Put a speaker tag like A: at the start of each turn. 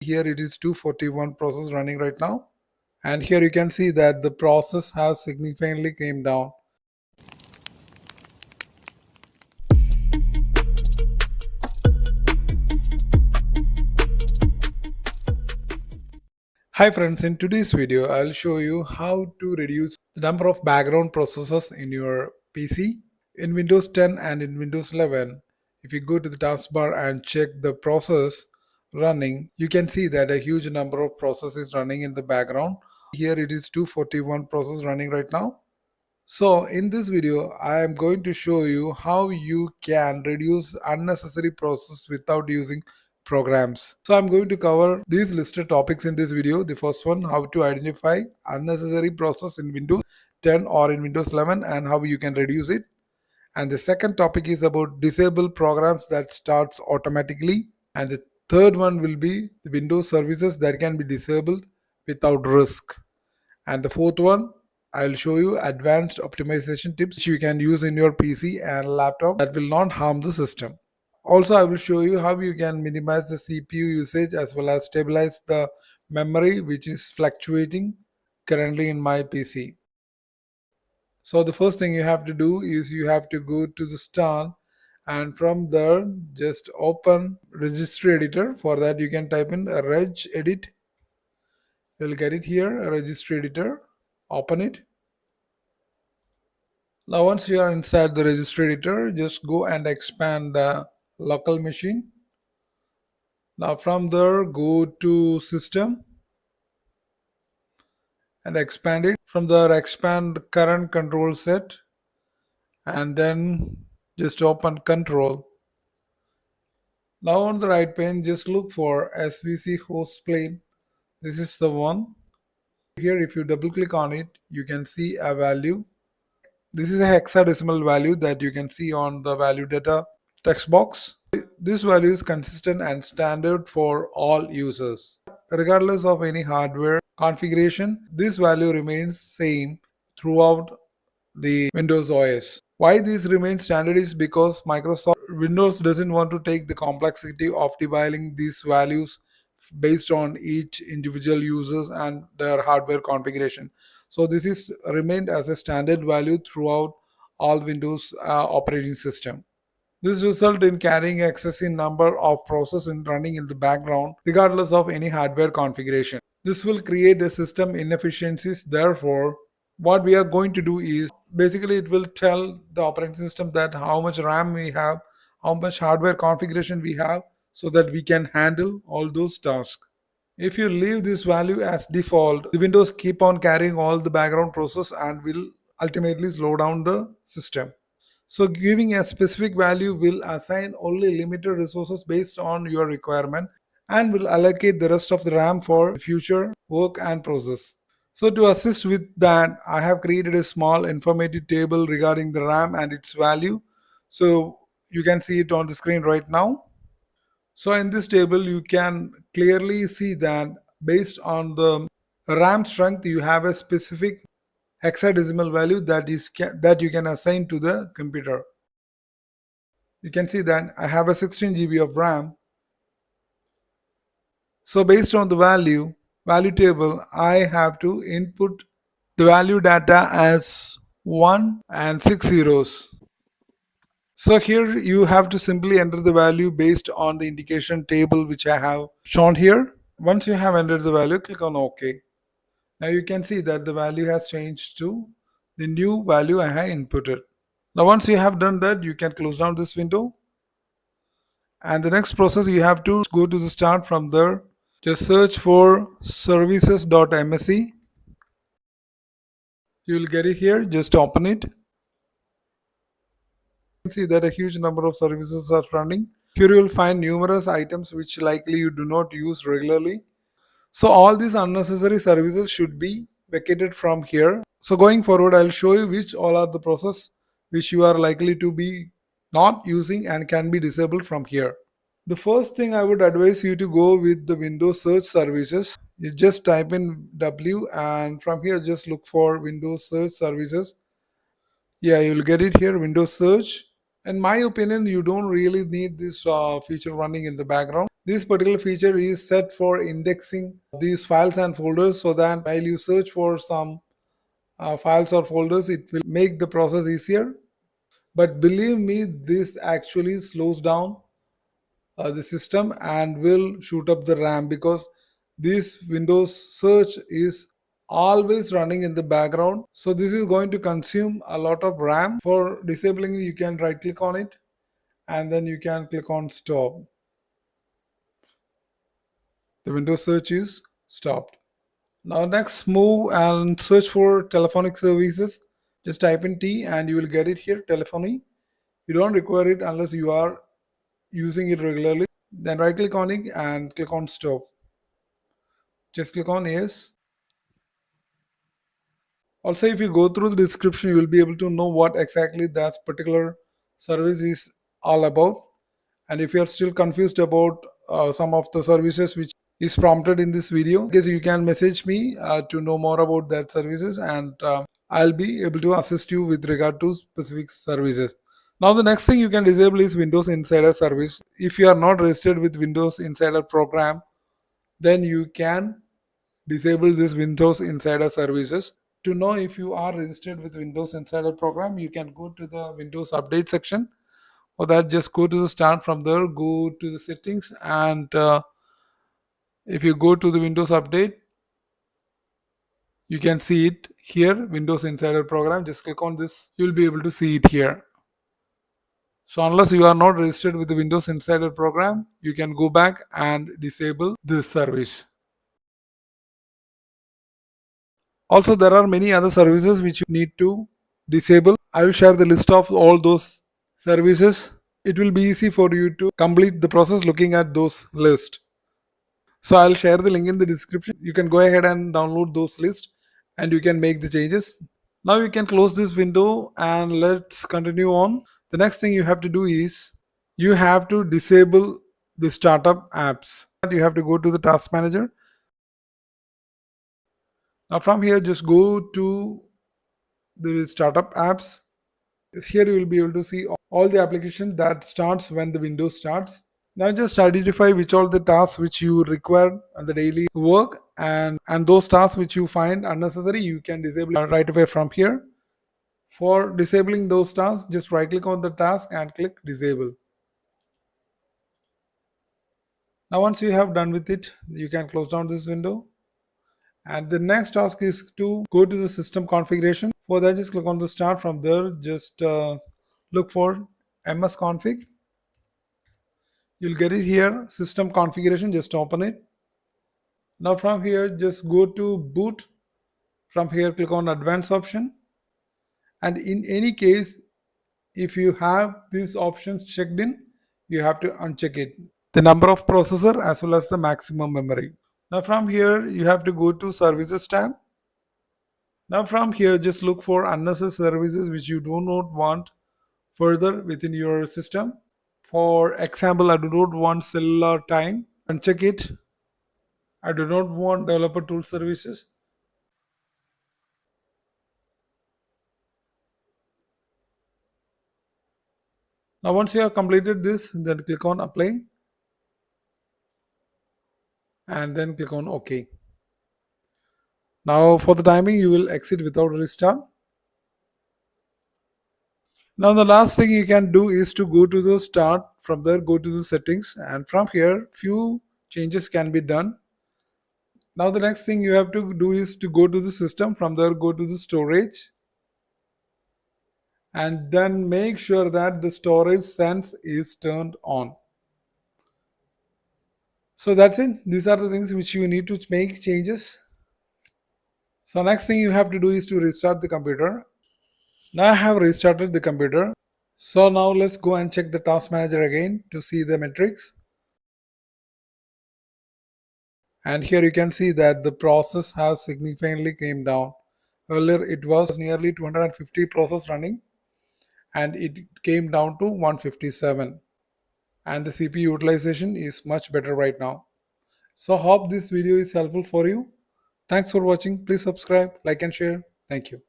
A: Here it is 241 process running right now, and here you can see that the process have significantly came down. Hi friends, in today's video I'll show you how to reduce the number of background processes in your PC in Windows 10 and in Windows 11. If you go to the taskbar and check the process running, you can see that a huge number of processes running in the background. Here it is 241 process running right now. So in this video I am going to show you how you can reduce unnecessary process without using programs. So I'm going to cover these listed topics in this video. The first one, how to identify unnecessary process in Windows 10 or in Windows 11 and how you can reduce it. And the second topic is about disable programs that starts automatically. And the third one will be the Windows services that can be disabled without risk. And the fourth one, I'll show you advanced optimization tips which you can use in your PC and laptop that will not harm the system. Also, I will show you how you can minimize the CPU usage as well as stabilize the memory which is fluctuating currently in my PC. So the first thing you have to do is you have to go to the start, and from there just open registry editor. For that you can type in regedit. You'll get it here, a registry editor. Open it. Now once you are inside the registry editor, just go and expand the local machine. Now from there go to system and expand it. From there expand current control set and then just open control. Now on the right pane just look for SVC host plane. This is the one. Here if you double click on it, you can see a value. This is a hexadecimal value that you can see on the value data text box. This value is consistent and standard for all users. Regardless of any hardware configuration, this value remains same throughout the Windows OS. Why this remains standard is because Microsoft Windows doesn't want to take the complexity of dividing these values based on each individual users and their hardware configuration. So this is remained as a standard value throughout all Windows operating system. This result in carrying excessive number of processes running in the background regardless of any hardware configuration. This will create a system inefficiencies. Therefore, what we are going to do is basically it will tell the operating system that how much RAM we have, how much hardware configuration we have, so that we can handle all those tasks. If you leave this value as default, the Windows keep on carrying all the background process and will ultimately slow down the system. So giving a specific value will assign only limited resources based on your requirement and will allocate the rest of the RAM for future work and process. So to assist with that, I have created a small informative table regarding the RAM and its value. So you can see it on the screen right now. So in this table, you can clearly see that based on the RAM strength, you have a specific hexadecimal value that you can assign to the computer. You can see that I have a 16 GB of RAM. So based on the value table, I have to input the value data as 1 and 6 zeros. So here you have to simply enter the value based on the indication table which I have shown here. Once you have entered the value, click on OK. Now you can see that the value has changed to the new value I have inputted. Now once you have done that, you can close down this window. And the next process, you have to go to the start. From there. Just search for services.msc. You will get it here. Just open it. You can see that a huge number of services are running. Here you will find numerous items which likely you do not use regularly. So all these unnecessary services should be vacated from here. So going forward, I'll show you which all are the process which you are likely to be not using and can be disabled from here. The first thing I would advise you to go with the Windows search services. You just type in W and from here just look for Windows search services. Yeah, you'll get it here, Windows search. In my opinion, you don't really need this feature running in the background. This particular feature is set for indexing these files and folders so that while you search for some files or folders, it will make the process easier. But believe me, this actually slows down the system and will shoot up the RAM, because this Windows search is always running in the background. So this is going to consume a lot of RAM. For disabling, you can right click on it and then you can click on stop. The Windows search is stopped. Now next, move and search for telephonic services. Just type in T and you will get it here, telephony. You don't require it unless you are using it regularly. Then right click on it and click on stop. Just click on yes. Also, if you go through the description, you will be able to know what exactly that particular service is all about. And if you are still confused about some of the services which is prompted in this video, because you can message me to know more about that services, and I'll be able to assist you with regard to specific services. Now the next thing you can disable is Windows Insider service. If you are not registered with Windows Insider program, then you can disable this Windows Insider services. To know if you are registered with Windows Insider program, you can go to the Windows Update section. For that, just go to the start. From there, go to the settings, and if you go to the Windows Update, you can see it here, Windows Insider program. Just click on this, you'll be able to see it here. So unless you are not registered with the Windows Insider program, you can go back and disable this service. Also, there are many other services which you need to disable. I will share the list of all those services. It will be easy for you to complete the process looking at those lists. So I'll share the link in the description. You can go ahead and download those lists and you can make the changes. Now you can close this window and let's continue on. The next thing you have to do is you have to disable the startup apps. You have to go to the task manager. Now from here, just go to the startup apps. Here you will be able to see all the application that starts when the window starts. Now just identify which are the tasks which you require on the daily work, and those tasks which you find unnecessary, you can disable right away from here. For disabling those tasks, just right click on the task and click disable. Now once you have done with it, you can close down this window. And the next task is to go to the system configuration. For that, just click on the start. From there, just look for MS config. You'll get it here, system configuration. Just open it. Now from here, just go to boot. From here, click on advanced option. And in any case, if you have these options checked in, you have to uncheck it. The number of processor as well as the maximum memory. Now from here, you have to go to services tab. Now from here, just look for unnecessary services which you do not want further within your system. For example, I do not want cellular time. Uncheck it. I do not want developer tool services. Now once you have completed this, then click on apply. And then click on OK. Now for the timing, you will exit without restart. Now the last thing you can do is to go to the start. From there, go to the settings, and from here few changes can be done. Now the next thing you have to do is to go to the system. From there, go to the storage, and then make sure that the storage sense is turned on. So that's it. These are the things which you need to make changes. So next thing you have to do is to restart the computer. Now I have restarted the computer. So now let's go and check the task manager again to see the metrics. And here you can see that the process has significantly came down. Earlier it was nearly 250 process running, and it came down to 157. And the CPU utilization is much better right now. So hope this video is helpful for you. Thanks for watching. Please subscribe, like and share. Thank you.